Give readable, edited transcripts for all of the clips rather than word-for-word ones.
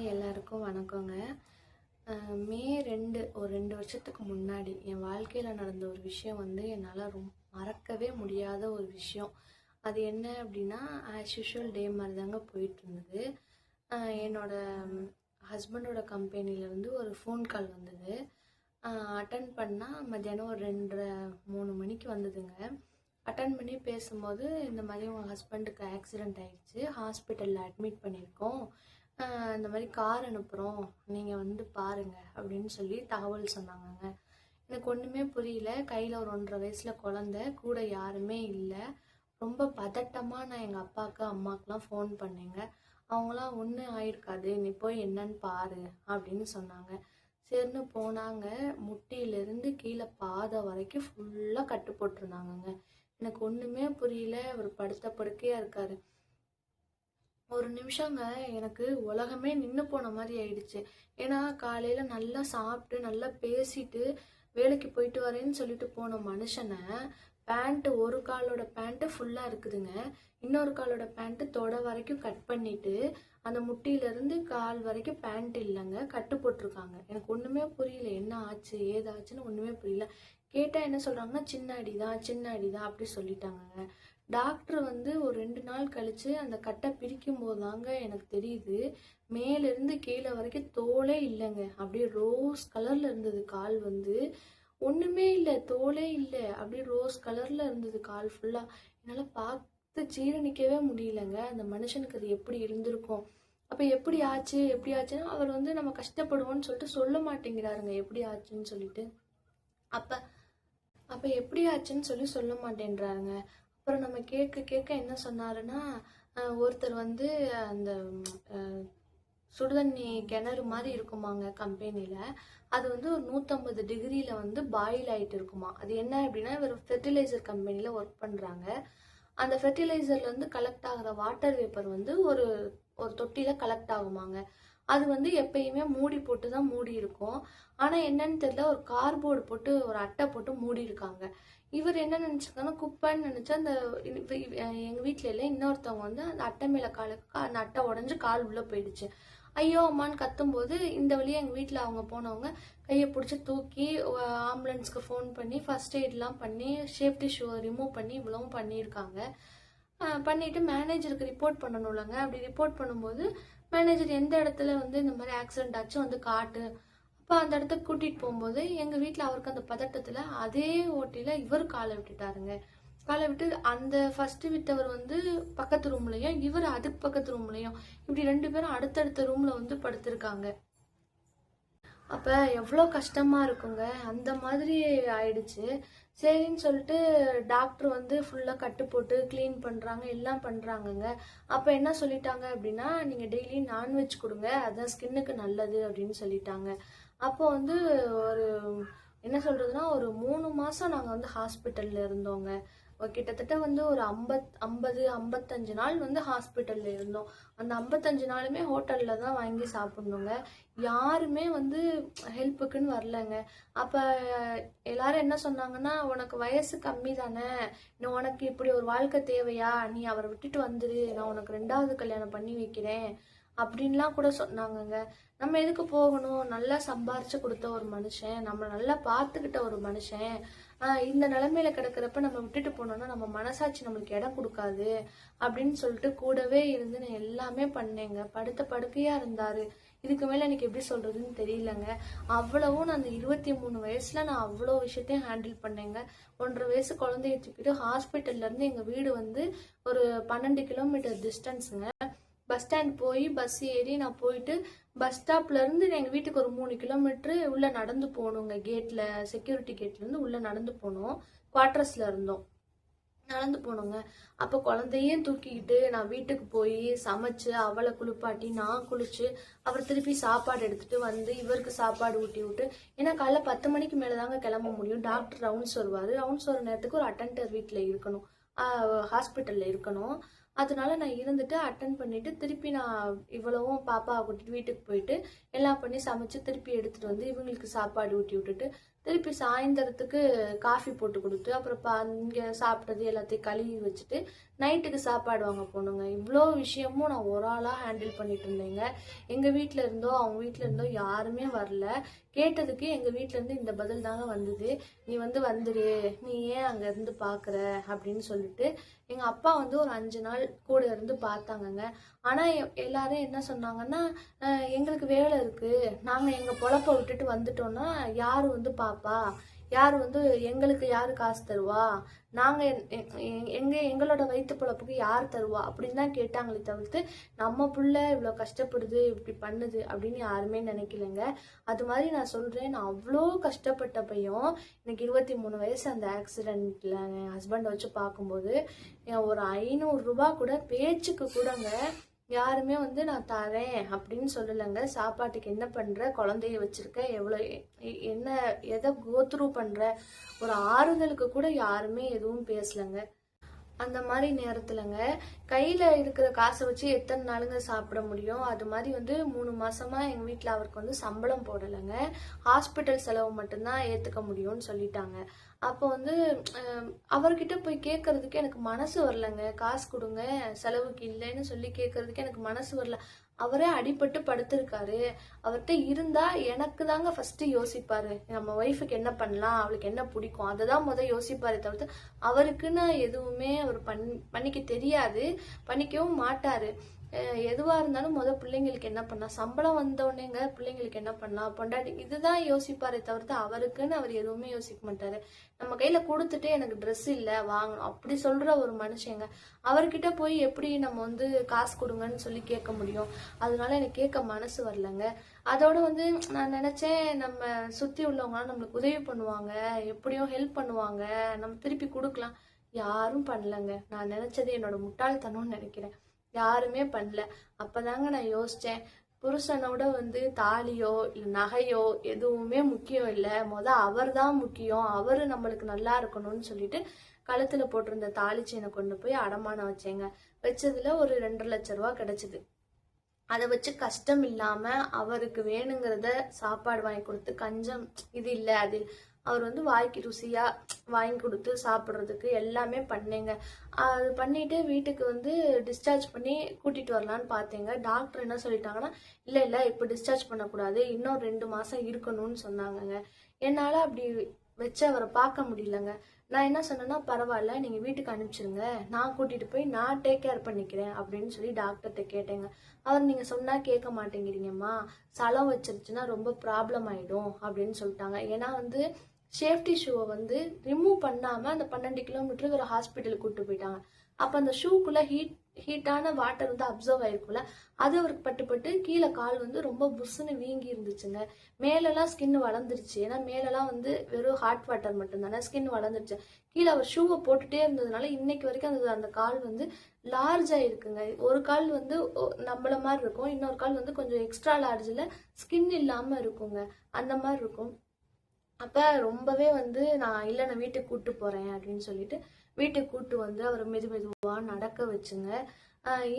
Hi எல்லாருக்கும் வணக்கங்க. மே 2 ஒரு 2 வருஷத்துக்கு முன்னாடி என் வாழ்க்கையில் நடந்த ஒரு விஷயம் என்னால் மறக்கவே முடியாத ஒரு விஷயம். அது என்ன அப்படின்னா, ஆஸ் யூஷுவல் டே மாதிரி தாங்க போயிட்டு இருந்தது. என்னோட ஹஸ்பண்டோட கம்பெனிலேருந்து ஒரு ஃபோன் கால் வந்தது. அட்டன் பண்ணால் மத்தியானம் ஒரு 2:30 3 மணிக்கு வந்ததுங்க. அட்டன் பண்ணி பேசும்போது, இந்த மாதிரி உங்கள் ஹஸ்பண்டுக்கு ஆக்சிடெண்ட் ஆகிடுச்சு, ஹாஸ்பிட்டலில் அட்மிட் பண்ணியிருக்கோம், இந்த மாதிரி கார் அனுப்புகிறோம், நீங்கள் பாருங்கள் அப்படின்னு சொல்லி தகவல் சொன்னாங்கங்க. எனக்கு ஒன்றுமே புரியல. கையில் ஒரு 1.5 வயசில் குழந்த, கூட யாருமே இல்லை. ரொம்ப பதட்டமாக நான் எங்கள் அப்பாவுக்கு அம்மாவுக்குலாம் ஃபோன் பண்ணேங்க. அவங்களாம் ஒன்றும் ஆயிருக்காது, நீ போய் என்னன்னு பாரு அப்படின்னு சொன்னாங்க. சரின்னு போனாங்க. முட்டியிலேருந்து கீழே பாதம் வரைக்கும் ஃபுல்லாக கட்டு போட்டிருந்தாங்கங்க. எனக்கு ஒன்றுமே புரியல. அவர் படுத்த படுக்கையாக இருக்காரு. ஒரு நிமிஷங்க எனக்கு உலகமே நின்று போன மாதிரி ஆயிடுச்சு. ஏன்னா காலையில் நல்லா சாப்பிட்டு நல்லா பேசிட்டு வேலைக்கு போயிட்டு வரேன்னு சொல்லிட்டு போன மனுஷனை, பேண்ட்டு ஒரு காலோட பேண்ட்டு ஃபுல்லாக இருக்குதுங்க, இன்னொரு காலோட பேண்ட்டு தொட வரைக்கும் கட் பண்ணிட்டு அந்த முட்டியிலேருந்து கால் வரைக்கும் பேண்ட் இல்லைங்க, கட்டு போட்டிருக்காங்க. எனக்கு ஒன்றுமே புரியல, என்ன ஆச்சு ஏதாச்சுன்னு ஒன்றுமே புரியல. கேட்டால் என்ன சொல்கிறாங்கன்னா, சின்ன அடிதான் சின்ன அடிதான் அப்படி சொல்லிட்டாங்கங்க. டாக்டர் ஒரு 2 நாள் கழிச்சு அந்த கட்டை பிரிக்கும் போது தாங்க எனக்கு தெரியுது, மேலேருந்து கீழே வரைக்கும் தோலே இல்லைங்க, அப்படியே ரோஸ் கலரில் இருந்தது கால். ஒன்றுமே இல்லை, தோலே இல்லை, அப்படியே ரோஸ் கலரில் இருந்தது கால் ஃபுல்லாக. என்னால் பார்த்து ஜீரணிக்கவே முடியலங்க. அந்த மனுஷனுக்கு அது எப்படி இருந்திருக்கும். அப்போ எப்படி ஆச்சு எப்படி ஆச்சுன்னா, அவர் நம்ம கஷ்டப்படுவோம்னு சொல்லிட்டு சொல்ல மாட்டேங்கிறாருங்க எப்படி ஆச்சுன்னு சொல்லிட்டு. அப்போ அப்போ எப்படி ஆச்சுன்னு சொல்ல மாட்டேன்றாருங்க. அப்புறம் நம்ம கேட்க கேட்க என்ன சொன்னாருன்னா, ஒருத்தர் அந்த சுடுதண்ணி கிணறு மாதிரி இருக்குமாங்க கம்பெனியில், அது ஒரு 150 டிகிரியில் பாயில் ஆகிட்டு இருக்குமா. அது என்ன அப்படின்னா, இவர் ஃபெர்டிலைசர் கம்பெனியில் ஒர்க் பண்ணுறாங்க. அந்த ஃபெர்டிலைசர்லேருந்து கலெக்ட் ஆகிற வாட்டர் வேப்பர் ஒரு ஒரு தொட்டியில் கலெக்ட் ஆகுமாங்க. அது எப்பயுமே மூடி போட்டு தான் மூடி இருக்கும். ஆனால் என்னன்னு தெரியல, ஒரு கார்போர்டு போட்டு ஒரு அட்டை போட்டு மூடி இருக்காங்க. இவர் என்ன நினச்சிருக்காங்கன்னா, குப்பைன்னு நினச்சா அந்த எங்கள் வீட்டில் இல்லை, இன்னொருத்தவங்க அந்த அட்டை மேலே அந்த அட்டை உடஞ்சி கால் உள்ளே போயிடுச்சு. ஐயோ அம்மான்னு கத்தும்போது இந்த வழியாக எங்கள் வீட்டில் அவங்க போனவங்க கையை பிடிச்சி தூக்கி ஆம்புலன்ஸ்க்கு ஃபோன் பண்ணி ஃபர்ஸ்ட் எய்ட்லாம் பண்ணி சேஃப்டி ஷூவை ரிமூவ் பண்ணி இவ்வளவும் பண்ணியிருக்காங்க. பண்ணிவிட்டு மேனேஜருக்கு ரிப்போர்ட் பண்ணணும்லங்க. அப்படி ரிப்போர்ட் பண்ணும்போது மேனேஜர் எந்த இடத்துல இந்த மாதிரி ஆக்சிடென்ட் ஆச்சு காட்டு. அப்போ அந்த இடத்துக்கு கூட்டிகிட்டு போகும்போது எங்கள் வீட்டில் அவருக்கு அந்த பதட்டத்தில் அதே ஓட்டியில் இவர் காலை விட்டுட்டாருங்க. காலை விட்டு அந்த ஃபர்ஸ்ட் விட்டவர் பக்கத்து ரூம்லையும், இவர் அதுக்கு பக்கத்து ரூம்லையும், இப்படி 2 பேரும் அடுத்தடுத்த ரூம்ல படுத்திருக்காங்க. அப்போ எவ்வளோ கஷ்டமாக இருக்குங்க. அந்த மாதிரி ஆயிடுச்சு. சரின்னு சொல்லிட்டு டாக்டர் ஃபுல்லாக கட்டு போட்டு க்ளீன் பண்ணுறாங்க, எல்லாம் பண்ணுறாங்கங்க. அப்போ என்ன சொல்லிட்டாங்க அப்படின்னா, நீங்கள் டெய்லி நான்வெஜ் கொடுங்க, அதுதான் ஸ்கின்னுக்கு நல்லது அப்படின்னு சொல்லிட்டாங்க. அப்போ ஒரு என்ன சொல்கிறதுனா, ஒரு 3 மாதம் நாங்கள் ஹாஸ்பிட்டலில் இருந்தோங்க. கிட்டத்தட்ட ஒரு 55 நாள் ஹாஸ்பிட்டலில் இருந்தோம். அந்த 55 நாளுமே ஹோட்டலில் தான் வாங்கி சாப்பிட்ணுங்க. யாருமே ஹெல்ப்புக்குன்னு வரலங்க. அப்போ எல்லாரும் என்ன சொன்னாங்கன்னா, உனக்கு வயசு கம்மி தானே, உனக்கு இப்படி ஒரு வாழ்க்கை தேவையா, நீ அவரை விட்டுட்டு வந்துரு, நான் உனக்கு 2வது கல்யாணம் பண்ணி வைக்கிறேன் அப்படின்லாம் கூட சொன்னாங்கங்க. நம்ம எதுக்கு போகணும், நல்லா சம்பாரிச்சு கொடுத்த ஒரு மனுஷன், நம்மளை நல்லா பார்த்துக்கிட்ட ஒரு மனுஷன் இந்த நிலைமையில கிடக்கிறப்ப நம்ம விட்டுட்டு போனோம்னா நம்ம மனசாட்சி நம்மளுக்கு இடம் கொடுக்காது அப்படின்னு சொல்லிட்டு கூடவே இருந்து நான் எல்லாமே பண்ணேங்க. படுத்த படுக்கையா இருந்தாரு. இதுக்கு மேல எனக்கு எப்படி சொல்றதுன்னு தெரியலங்க. அவ்வளவும் நான் அந்த 23 வயசுல நான் அவ்வளோ விஷயத்தையும் ஹேண்டில் பண்ணேங்க. 1.5 வயசு குழந்தைய தூக்கிட்டு ஹாஸ்பிட்டல்ல இருந்து எங்க வீடு ஒரு 12 கிலோமீட்டர் டிஸ்டன்ஸுங்க. பஸ் ஸ்டாண்ட் போய் பஸ் ஏறி நான் போயிட்டு பஸ் ஸ்டாப்ல இருந்து எங்கள் வீட்டுக்கு ஒரு 3 கிலோமீட்டரு உள்ளே நடந்து போகணுங்க. கேட்டில் செக்யூரிட்டி கேட்லேருந்து உள்ளே நடந்து போனோம். குவார்டர்ஸில் இருந்தோம், நடந்து போனோங்க. அப்போ குழந்தையும் தூக்கிக்கிட்டு நான் வீட்டுக்கு போய் சமைச்சு அவளை குளிப்பாட்டி நான் குளிச்சு அவர் திருப்பி சாப்பாடு எடுத்துட்டு இவருக்கு சாப்பாடு ஊட்டி விட்டு, ஏன்னா காலைல 10 மணிக்கு மேலே தாங்க கிளம்ப முடியும். டாக்டர் ரவுண்ட்ஸ் வருவார். ரவுண்ட்ஸ் வர நேரத்துக்கு ஒரு அட்டெண்டர் வீட்டில் இருக்கணும், ஹாஸ்பிட்டலில் இருக்கணும். அதனால நான் இருந்துட்டு அட்டன் பண்ணிட்டு திருப்பி நான் இவ்வளவும் பாப்பாவை கூட்டிட்டு வீட்டுக்கு போயிட்டு எல்லாம் பண்ணி சமைச்சு திருப்பி எடுத்துட்டு இவங்களுக்கு சாப்பாடு ஊட்டி விட்டுட்டு திருப்பி சாயந்தரத்துக்கு காஃபி போட்டு கொடுத்து அப்புறம் இங்கே சாப்பிட்டது எல்லாத்தையும் கழுவி வச்சுட்டு நைட்டுக்கு சாப்பாடு வாங்க போகணுங்க. இவ்வளோ விஷயமும் நான் ஒரு ஆளாக ஹேண்டில் பண்ணிட்டு இருந்தேங்க. எங்கள் வீட்டில் இருந்தோ அவங்க வீட்டில் இருந்தோ யாருமே வரல. கேட்டதுக்கு எங்கள் வீட்டிலேருந்து இந்த பதில் தாங்க வந்தது, நீ வந்துரு, நீ ஏன் அங்கே இருந்து பார்க்குற அப்படின்னு சொல்லிட்டு. எங்கள் அப்பா ஒரு 5 நாள் கூட இருந்து பார்த்தாங்கங்க. ஆனால் எல்லாரும் என்ன சொன்னாங்கன்னா, எங்களுக்கு வேலை இருக்குது, நாங்கள் எங்கள் பொழப்ப விட்டுட்டு வந்துட்டோன்னா யார் பார்ப்பா, யார் எங்களுக்கு யார் காசு தருவா, நாங்கள் எங்களோட வயிற்று பொழப்புக்கு யார் தருவா அப்படின்னு தான் கேட்டாங்களே தவிர்த்து நம்ம புள்ள இவ்வளோ கஷ்டப்படுது இப்படி பண்ணுது அப்படின்னு யாருமே நினைக்கலங்க. அது மாதிரி நான் சொல்கிறேன், நான் அவ்வளோ கஷ்டப்பட்ட பையன் எனக்கு 23 வயசு அந்த ஆக்சிடெண்ட்டில் என் ஹஸ்பண்டை வச்சு பார்க்கும்போது ஒரு 500 ரூபா கூட பேச்சுக்கு கூடங்க யாருமே நான் தரேன் அப்படின்னு சொல்லலைங்க. சாப்பாட்டுக்கு என்ன பண்ற, குழந்தைய வச்சிருக்க, எவ்வளோ என்ன எதை கோத்ரூ பண்ற, ஒரு ஆறுதலுக்கு கூட யாருமே எதுவும் பேசலைங்க. அந்த மாதிரி நேரத்துலங்க கையில் இருக்கிற காசை வச்சு எத்தனை நாளுங்க சாப்பிட முடியும்? அது மாதிரி 3 மாசமா எங்கள் வீட்டில் அவருக்கு சம்பளம் போடலைங்க. ஹாஸ்பிட்டல் செலவு மட்டும்தான் ஏற்றுக்க முடியும்னு சொல்லிட்டாங்க. அப்போ அவர்கிட்ட போய் கேட்கறதுக்கு எனக்கு மனசு வரலங்க. காசு கொடுங்க செலவுக்கு இல்லைன்னு சொல்லி கேட்கறதுக்கு எனக்கு மனசு வரல. அவரே அடிபட்டு படுத்திருக்காரு. அவர்கிட்ட இருந்தா எனக்கு தாங்க ஃபர்ஸ்ட் யோசிப்பாரு, நம்ம ஒய்ஃபுக்கு என்ன பண்ணலாம், அவளுக்கு என்ன பிடிக்கும், அதை தான் யோசிப்பாரு தவிர்த்து அவருக்குன்னு எதுவுமே அவர் பண்ணிக்க தெரியாது, பண்ணிக்கவும் மாட்டாரு. எதுவாக இருந்தாலும் பிள்ளைங்களுக்கு என்ன பண்ணலாம், சம்பளம் வந்தோடனேங்க பிள்ளைங்களுக்கு என்ன பண்ணலாம், பொண்டாட்டி, இதுதான் யோசிப்பாரே தவிர்த்து அவருக்குன்னு அவர் எதுவுமே யோசிக்க மாட்டாரு. நம்ம கையில் கொடுத்துட்டு எனக்கு ட்ரெஸ் இல்லை வாங்கணும் அப்படி சொல்கிற ஒரு மனுஷங்க, அவர்கிட்ட போய் எப்படி நம்ம காசு கொடுங்கன்னு சொல்லி கேட்க முடியும்? அதனால எனக்கு கேட்க மனசு வரலங்க. அதோட நான் நினச்சேன் நம்ம சுற்றி உள்ளவங்களாம் நம்மளுக்கு உதவி பண்ணுவாங்க, எப்படியும் ஹெல்ப் பண்ணுவாங்க, நம்ம திருப்பி கொடுக்கலாம். யாரும் பண்ணலங்க. நான் நினச்சது என்னோட முட்டாள்தனம்னு நினைக்கிறேன், யாருமே பண்ணல. அப்பதாங்க நான் யோசிச்சேன், புருஷனோட தாலியோ இல்லை நகையோ எதுவுமே முக்கியம் இல்லை, அவர் தான் முக்கியம், அவரு நம்மளுக்கு நல்லா இருக்கணும்னு சொல்லிட்டு கழுத்துல போட்டிருந்த தாலி செயினை கொண்டு போய் அடமானம் வச்சேங்க. வச்சதுல ஒரு 2.5 லட்ச ரூபா கிடைச்சது. அதை வச்சு கஷ்டம் இல்லாம அவருக்கு வேணுங்கிறத சாப்பாடு வாங்கி கொடுத்து, கஞ்சம் இது இல்லை அது அவர் வாய்க்கு ருசியா வாங்கி கொடுத்து சாப்பிட்றதுக்கு எல்லாமே பண்ணேங்க. அது பண்ணிட்டு வீட்டுக்கு டிஸ்சார்ஜ் பண்ணி கூட்டிட்டு வரலான்னு பார்த்தேங்க. டாக்டர் என்ன சொல்லிட்டாங்கன்னா, இல்லை இப்போ டிஸ்சார்ஜ் பண்ணக்கூடாது, இன்னும் 2 மாசம் இருக்கணும்னு சொன்னாங்கங்க. என்னால் அப்படி வச்சு அவரை பார்க்க முடியலங்க. நான் என்ன சொன்னேன்னா, பரவாயில்ல நீங்க வீட்டுக்கு அனுப்பிச்சிருங்க, நான் கூட்டிட்டு போய் நான் டேக் கேர் பண்ணிக்கிறேன் அப்படின்னு சொல்லி டாக்டர்கிட்ட கேட்டேங்க. அவர், நீங்க சொன்னா கேட்க மாட்டேங்கிறீங்கம்மா, சலம் வச்சிருச்சுன்னா ரொம்ப ப்ராப்ளம் ஆயிடும் அப்படின்னு சொல்லிட்டாங்க. ஏன்னா சேஃப்டி ஷூவை ரிமூவ் பண்ணாம அந்த 12 கிலோமீட்டர் ஒரு ஹாஸ்பிட்டலுக்கு கூப்பிட்டு போயிட்டாங்க. அப்ப அந்த ஷூக்குள்ள ஹீட்டான வாட்டர் அப்சர்வ் ஆயிருக்கும்ல, அது அவருக்கு பட்டு கீழே கால் ரொம்ப புஷ்ஷுன்னு வீங்கி இருந்துச்சுங்க. மேலெல்லாம் ஸ்கின் வளர்ந்துருச்சு. ஏன்னா மேலெல்லாம் வெறும் ஹாட் வாட்டர் மட்டும்தானே, ஸ்கின் வளர்ந்துருச்சு. கீழே அவர் ஷூவை போட்டுட்டே இருந்ததுனால இன்னைக்கு வரைக்கும் அந்த கால் லார்ஜ் ஆயிருக்குங்க. ஒரு கால் நம்மள மாதிரி இருக்கும், இன்னொரு கால் கொஞ்சம் எக்ஸ்ட்ரா லார்ஜ்ல ஸ்கின் இல்லாம இருக்குங்க, அந்த மாதிரி இருக்கும். அப்போ ரொம்பவே நான் இல்லை, நான் வீட்டுக்கு கூப்பிட்டு போகிறேன் அப்படின்னு சொல்லிட்டு வீட்டுக்கு கூப்பிட்டு அவரை மெதுவாக நடக்க வச்சுங்க.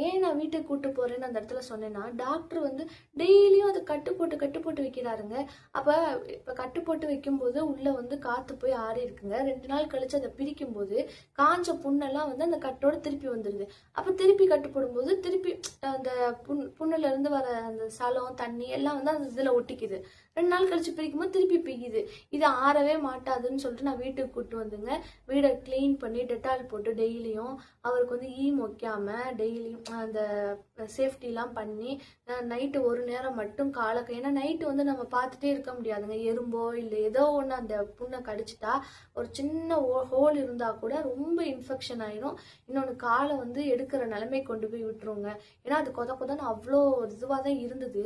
ஏன் நான் வீட்டுக்கு கூப்பிட்டு போகிறேன்னு அந்த இடத்துல சொன்னேன்னா, டாக்டர் டெய்லியும் அதை கட்டு போட்டு வைக்கிறாருங்க. அப்போ இப்போ கட்டு போட்டு வைக்கும்போது உள்ளே காற்று போய் ஆறி இருக்குங்க. 2 நாள் கழிச்சு அதை பிரிக்கும் போது காஞ்ச புண்ணெல்லாம் அந்த கட்டோட திருப்பி வந்துடுது. அப்போ திருப்பி கட்டு போடும்போது திருப்பி அந்த புண்ணுல இருந்து வர அந்த சலம் தண்ணி எல்லாம் அந்த இதில் ஒட்டிக்குது. 2 நாள் கழிச்சு பிரிக்கும்போது திருப்பி பிய்யுது. இது ஆறவே மாட்டாதுன்னு சொல்லிட்டு நான் வீட்டுக்கு கூப்பிட்டு வந்துங்க. வீடை கிளீன் பண்ணி டெட்டால் போட்டு டெய்லியும் அவருக்கு ஈம் வைக்காம டெய்லியும் அந்த சேஃப்டிலாம் பண்ணி நைட்டு ஒரு நேரம் மட்டும் காலக்க, ஏன்னா நைட்டு நம்ம பார்த்துட்டே இருக்க முடியாதுங்க. எறும்போ இல்லை ஏதோ ஒன்று அந்த புண்ணை கடிச்சிட்டா ஒரு சின்ன ஹோல் இருந்தால் கூட ரொம்ப இன்ஃபெக்ஷன் ஆயிரும். இன்னொன்று காலை எடுக்கிற நிலைமை கொண்டு போய் விட்டுருவோங்க. ஏன்னா அது கொதன்னு அவ்வளோ இதுவாக தான் இருந்தது.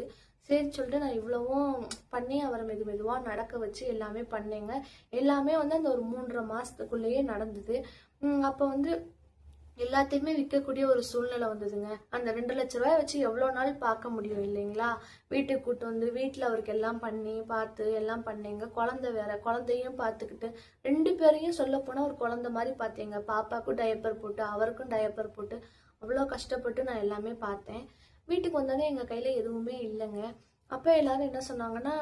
சரி சொல்லிட்டு நான் இவ்வளவும் பண்ணி அவரை மெதுவாக நடக்க வச்சு எல்லாமே பண்ணேங்க. எல்லாமே அந்த ஒரு 3.5 மாசத்துக்குள்ளேயே நடந்தது. அப்போ எல்லாத்தையுமே விற்கக்கூடிய ஒரு சூழ்நிலை வந்ததுங்க. அந்த 2 லட்ச ரூபாய் வச்சு எவ்வளோ நாள் பார்க்க முடியும் இல்லைங்களா? வீட்டுக்கு கூப்பிட்டு வீட்டில் அவருக்கு எல்லாம் பண்ணி பார்த்து எல்லாம் பண்ணேங்க. குழந்தை வேற, குழந்தையும் பார்த்துக்கிட்டு 2 பேரையும் சொல்ல போனால் ஒரு குழந்தை மாதிரி பார்த்தேங்க. பாப்பாவுக்கும் டயப்பர் போட்டு அவருக்கும் டயப்பர் போட்டு அவ்வளோ கஷ்டப்பட்டு நான் எல்லாமே பார்த்தேன். வீட்டுக்கு வந்தோடனே எங்கள் கையில் எதுவுமே இல்லைங்க. அப்போ எல்லாரும் என்ன சொன்னாங்கன்னா,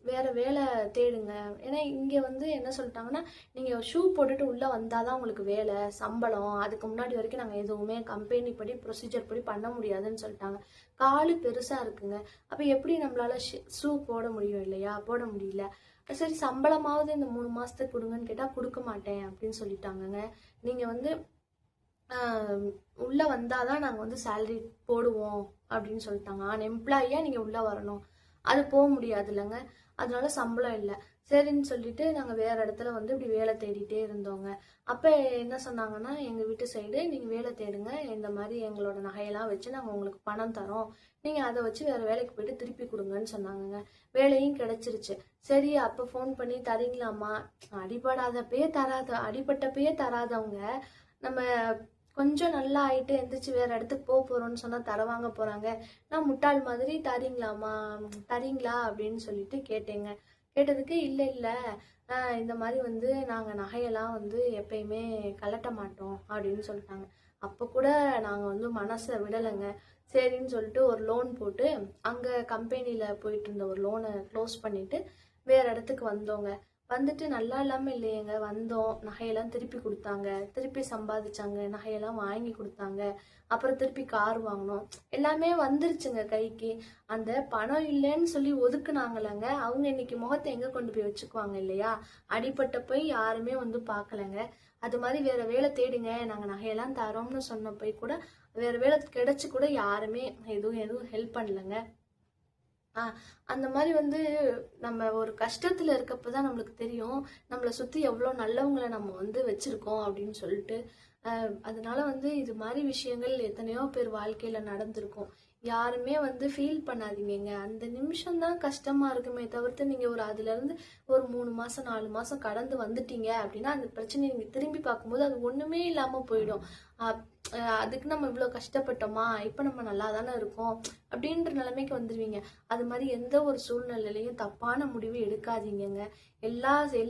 வேற வேலை தேடுங்க. ஏன்னா இங்கே வந்து என்ன சொல்லிட்டாங்கன்னா, நீங்கள் ஷூ போட்டுட்டு உள்ளே வந்தால் தான் உங்களுக்கு வேலை, சம்பளம். அதுக்கு முன்னாடி வரைக்கும் நாங்கள் எதுவுமே கம்பெனி படி ப்ரொசீஜர் படி பண்ண முடியாதுன்னு சொல்லிட்டாங்க. காலு பெருசாக இருக்குங்க. அப்போ எப்படி நம்மளால ஷூ போட முடியும் இல்லையா? போட முடியல. சரி சம்பளமாவது இந்த 3 மாதத்துக்கு கொடுங்கன்னு கேட்டால் கொடுக்க மாட்டேன் அப்படின்னு சொல்லிட்டாங்கங்க. நீங்கள் வந்து உள்ளே வந்தால் தான் நாங்கள் வந்து சேலரி போடுவோம் அப்படின்னு சொல்லிட்டாங்க. எம்ப்ளாயியாக நீங்கள் உள்ளே வரணும், அது போக முடியாது இல்லைங்க. அதனால சம்பளம் இல்லை. சரின்னு சொல்லிட்டு நாங்கள் வேறு இடத்துல வந்து இப்படி வேலை தேடிட்டே இருந்தோங்க. அப்போ என்ன சொன்னாங்கன்னா, எங்கள் வீட்டு சைடு நீங்கள் வேலை தேடுங்க, இந்த மாதிரி எங்களோட நகையெல்லாம் வச்சு நாங்கள் உங்களுக்கு பணம் தரோம், நீங்கள் அதை வச்சு வேறு வேலைக்கு போயிட்டு திருப்பி கொடுங்கன்னு சொன்னாங்கங்க. வேலையும் கிடச்சிருச்சு. சரி அப்போ ஃபோன் பண்ணி தரீங்களாம்மா, அடிபட்டப்பயே தராதவங்க நம்ம கொஞ்சம் நல்லா ஆயிட்டு எந்திரிச்சு வேற இடத்துக்கு போறோம்னு சொன்னா தரவாங்க போறாங்க. நான் முட்டாள் மாதிரி தரீங்களாமா, தரீங்களா அப்படின்னு சொல்லிட்டு கேட்டேங்க. கேட்டதுக்கு இல்ல இல்ல, இந்த மாதிரி வந்து நாங்க நகையெல்லாம் வந்து எப்பயுமே கலட்ட மாட்டோம் அப்படின்னு சொல்லிட்டாங்க. அப்ப கூட நாங்க வந்து மனசை விடலைங்க. சரின்னு சொல்லிட்டு ஒரு லோன் போட்டு அங்க கம்பெனில போயிட்டு இருந்த ஒரு லோனை க்ளோஸ் பண்ணிட்டு வேற இடத்துக்கு வந்தோங்க. வந்துட்டு நல்லா இல்லாமல் இல்லையேங்க, வந்தோம், நகையெல்லாம் திருப்பி கொடுத்தாங்க, திருப்பி சம்பாதிச்சாங்க, நகையெல்லாம் வாங்கி கொடுத்தாங்க, அப்புறம் திருப்பி கார் வாங்கினோம், எல்லாமே வந்துருச்சுங்க கைக்கு. அந்த பணம் இல்லைன்னு சொல்லி ஒதுக்குனாங்களங்க, அவங்க இன்னைக்கு முகத்தை எங்கே கொண்டு போய் வச்சுக்குவாங்க இல்லையா? அடிபட்ட போய் யாருமே வந்து பார்க்கலங்க. அது மாதிரி வேற வேலை தேடுங்க, நாங்கள் நகையெல்லாம் தரோம்னு சொன்ன போய் கூட வேற வேலை கிடைச்சி கூட யாருமே எதுவும் ஹெல்ப் பண்ணலங்க. அந்த மாதிரி வந்து நம்ம ஒரு கஷ்டத்துல இருக்கப்பதான் நம்மளுக்கு தெரியும் நம்மளை சுத்தி எவ்வளவு நல்லவங்களை நம்ம வந்து வச்சிருக்கோம் அப்படின்னு சொல்லிட்டு. அதனால வந்து இது மாதிரி விஷயங்கள் எத்தனையோ பேர் வாழ்க்கையில நடந்திருக்கும். யாருமே வந்து ஃபீல் பண்ணாதீங்க. அந்த நிமிஷம் தான் கஷ்டமா இருக்குமே தவிர்த்து நீங்க அதுல இருந்து ஒரு 3 மாசம் 4 மாசம் கடந்து வந்துட்டீங்க அப்படின்னா அந்த பிரச்சனையை நீங்க திரும்பி பார்க்கும்போது அது ஒண்ணுமே இல்லாம போயிடும். அதுக்கு நம்ம இவ்வளவு கஷ்டப்பட்டோமா, இப்ப நம்ம நல்லா தானே இருக்கோம் அப்படின்ற நிலைமைக்கு வந்துருவீங்க. அது மாதிரி எந்த ஒரு சூழ்நிலையிலையும் தப்பான முடிவு எடுக்காதீங்க.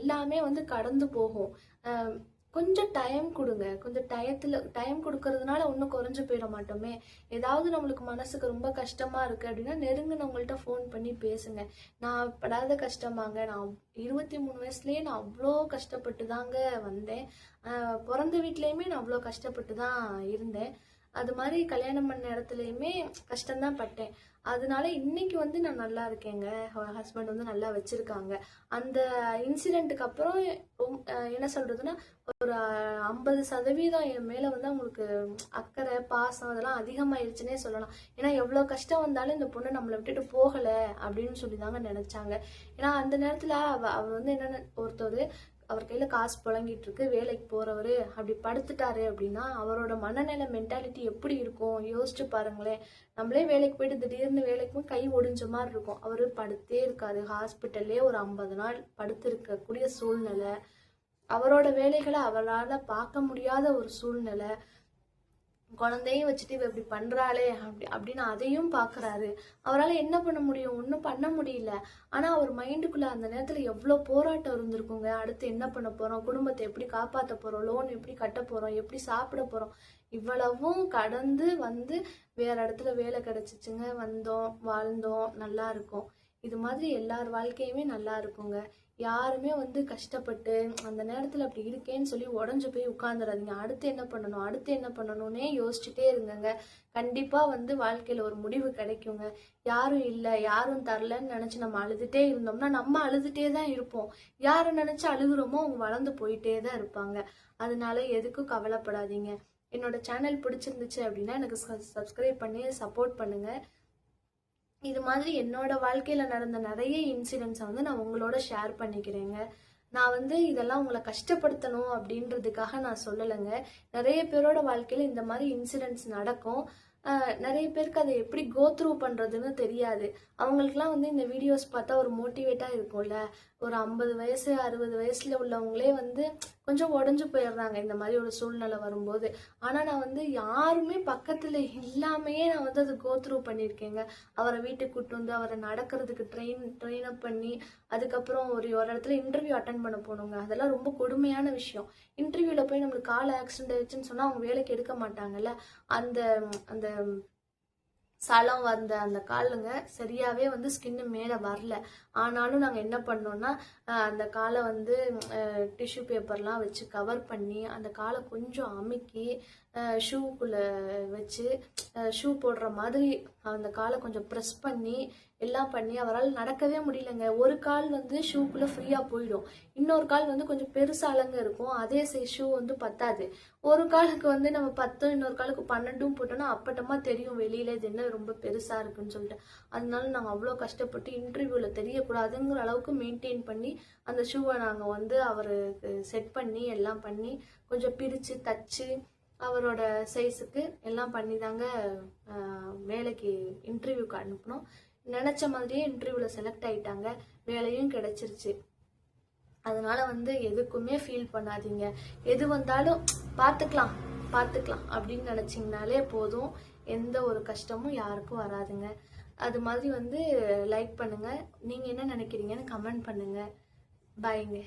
எல்லாமே வந்து கடந்து போகும். கொஞ்சம் டைம் கொடுங்க. கொஞ்சம் டைம் கொடுக்கறதுனால ஒன்றும் குறைஞ்சு போயிட மாட்டோமே. ஏதாவது நம்மளுக்கு மனசுக்கு ரொம்ப கஷ்டமா இருக்கு அப்படின்னா நெருங்கினவங்கள்ட்ட ஃபோன் பண்ணி பேசுங்க. நான் படாத கஷ்டமாங்க, நான் 23 வயசுலயே நான் அவ்வளோ கஷ்டப்பட்டு தாங்க வந்தேன். பிறந்த வீட்லேயுமே நான் அவ்வளோ கஷ்டப்பட்டு தான் இருந்தேன். அது மாதிரி கல்யாணம் பண்ண இடத்துலையுமே கஷ்டம்தான் பட்டேன். அதனால இன்னைக்கு வந்து நான் நல்லா இருக்கேங்க. ஹஸ்பண்ட் வந்து நல்லா வச்சிருக்காங்க. அந்த இன்சிடென்ட்டுக்கு அப்புறம் என்ன சொல்றதுன்னா ஒரு 50% என் மேல வந்து அவங்களுக்கு அக்கறை பாசம் அதெல்லாம் அதிகமாயிருச்சுன்னே சொல்லலாம். ஏன்னா எவ்வளவு கஷ்டம் வந்தாலும் இந்த பொண்ணு நம்மளை விட்டுட்டு போகல அப்படின்னு சொல்லி தாங்க நினைச்சாங்க. ஏன்னா அந்த நேரத்துல அவ வந்து என்னன்னு ஒருத்தர் அவர் கையில காசு புழங்கிட்டு இருக்கு, வேலைக்கு போறவரு அப்படி படுத்துட்டாரு அப்படின்னா அவரோட மனநிலை மென்டாலிட்டி எப்படி இருக்கும் யோசிச்சு பாருங்களேன். நம்மளே வேலைக்கு போயிட்டு திடீர்னு வேலைக்கு கை ஒடிஞ்ச மாதிரி இருக்கும். அவரு படுத்தே இருக்காரு, ஹாஸ்பிட்டல்லே ஒரு 50 நாள் படுத்து இருக்கக்கூடிய சூழ்நிலை, அவரோட வேலைகளை அவரால் பார்க்க முடியாத ஒரு சூழ்நிலை, குழந்தையும் வச்சுட்டு இவ இப்படி பண்றாளே அப்படின்னு அதையும் பாக்குறாரு. அவரால் என்ன பண்ண முடியும்? ஒன்றும் பண்ண முடியல. ஆனா அவர் மைண்டுக்குள்ள அந்த நேரத்துல எவ்வளவு போராட்டம் இருந்திருக்குங்க. அடுத்து என்ன பண்ண போறோம், குடும்பத்தை எப்படி காப்பாற்ற போறோம், லோன் எப்படி கட்ட போறோம், எப்படி சாப்பிட போறோம், இவ்வளவும் கடந்து வந்து வேற இடத்துல வேலை கிடைச்சிச்சுங்க. வந்தோம், வாழ்ந்தோம், நல்லா இருக்கும். இது மாதிரி எல்லார் வாழ்க்கையுமே நல்லா இருக்குங்க. யாருமே வந்து கஷ்டப்பட்டு அந்த நேரத்துல அப்படி இருக்கேன்னு சொல்லி உடஞ்சு போய் உட்கார்ந்துடாதீங்க. அடுத்து என்ன பண்ணணும்னே யோசிச்சுட்டே இருங்கங்க. கண்டிப்பா வந்து வாழ்க்கையில ஒரு முடிவு கிடைக்குங்க. யாரும் இல்லை, யாரும் தரலன்னு நினைச்சு நம்ம அழுதுட்டே இருந்தோம்னா நம்ம அழுதுட்டே தான் இருப்போம். யாரை நினைச்சு அழுகுறோமோ அவங்க வளர்ந்து போயிட்டே தான் இருப்பாங்க. அதனால எதுக்கும் கவலைப்படாதீங்க. என்னோட சேனல் பிடிச்சிருந்துச்சு அப்படின்னா எனக்கு சப்ஸ்கிரைப் பண்ணி சப்போர்ட் பண்ணுங்க. இது மாதிரி என்னோட வாழ்க்கையில நடந்த நிறைய இன்சிடென்ட்ஸை வந்து நான் உங்களோட ஷேர் பண்ணிக்கிறேங்க. நான் வந்து இதெல்லாம் உங்களை கஷ்டப்படுத்தணும் அப்படின்றதுக்காக நான் சொல்லலைங்க. நிறைய பேரோட வாழ்க்கையில இந்த மாதிரி இன்சிடென்ட்ஸ் நடக்கும். நிறைய பேருக்கு அதை எப்படி கோ த்ரூ பண்ணுறதுன்னு தெரியாது. அவங்களுக்குலாம் வந்து இந்த வீடியோஸ் பார்த்தா ஒரு மோட்டிவேட்டாக இருக்கும்ல. ஒரு 50 வயசு 60 வயசுல உள்ளவங்களே வந்து கொஞ்சம் உடஞ்சு போயிடுறாங்க இந்த மாதிரி ஒரு சூழ்நிலை வரும்போது. ஆனால் நான் வந்து யாருமே பக்கத்தில் இல்லாமையே நான் வந்து அதை கோ த்ரூ பண்ணியிருக்கேங்க. அவரை வீட்டுக்கு கூப்பிட்டு வந்து அவரை நடக்கிறதுக்கு ட்ரெயின் அப் பண்ணி அதுக்கப்புறம் ஒரு இடத்துல இன்டர்வியூ அட்டன் பண்ண போகணுங்க. அதெல்லாம் ரொம்ப கொடுமையான விஷயம். இன்டர்வியூவில் போய் நம்மளுக்கு கால் ஆக்சிடென்ட் ஆயிடுச்சுன்னு சொன்னால் அவங்க வேலைக்கு எடுக்க மாட்டாங்கல்ல. அந்த அந்த சலம் வந்த அந்த காலுங்க சரியாவே வந்து ஸ்கின்னு மேலே வரல. ஆனாலும் நாங்கள் என்ன பண்ணோம்னா அந்த காலை வந்து டிஷ்யூ பேப்பர்லாம் வச்சு கவர் பண்ணி அந்த காலை கொஞ்சம் அமுக்கி ஷூக்குள்ளே வச்சு ஷூ போடுற மாதிரி அந்த காலை கொஞ்சம் ப்ரெஸ் பண்ணி எல்லாம் பண்ணி அவரால் நடக்கவே முடியலங்க. ஒரு கால் வந்து ஷூக்குள்ளே ஃப்ரீயாக போயிடும், இன்னொரு கால் வந்து கொஞ்சம் பெருசாலங்க இருக்கும். அதே சைஸ் ஷூ வந்து பத்தாது. ஒரு காலுக்கு வந்து நம்ம 10 இன்னொரு காலுக்கு 12 போட்டோம்னா அப்பட்டமா தெரியும் வெளியில இது என்ன ரொம்ப பெருசா இருக்குன்னு சொல்லிட்டு. அதனால நாங்கள் அவ்வளோ கஷ்டப்பட்டு இன்டர்வியூவில் தெரியக்கூடாதுங்கிற அளவுக்கு மெயின்டைன் பண்ணி அந்த ஷூவை நாங்கள் வந்து அவருக்கு செட் பண்ணி எல்லாம் பண்ணி கொஞ்சம் பிரித்து தச்சு அவரோட சைஸுக்கு எல்லாம் பண்ணி தாங்க வேலைக்கு இன்டர்வியூக்கு அனுப்பினோம். நினச்ச மாதிரியே இன்டர்வியூவில் செலக்ட் ஆகிட்டாங்க, வேலையும் கிடைச்சிருச்சு. அதனால வந்து எதுக்குமே ஃபீல் பண்ணாதீங்க. எது வந்தாலும் பார்த்துக்கலாம் பார்த்துக்கலாம் அப்படின்னு நினச்சிங்கனாலே போதும், எந்த ஒரு கஷ்டமும் யாருக்கும் வராதுங்க. அது மாதிரி வந்து லைக் பண்ணுங்கள், நீங்கள் என்ன நினைக்கிறீங்கன்னு கமெண்ட் பண்ணுங்கள். பாய்ங்க.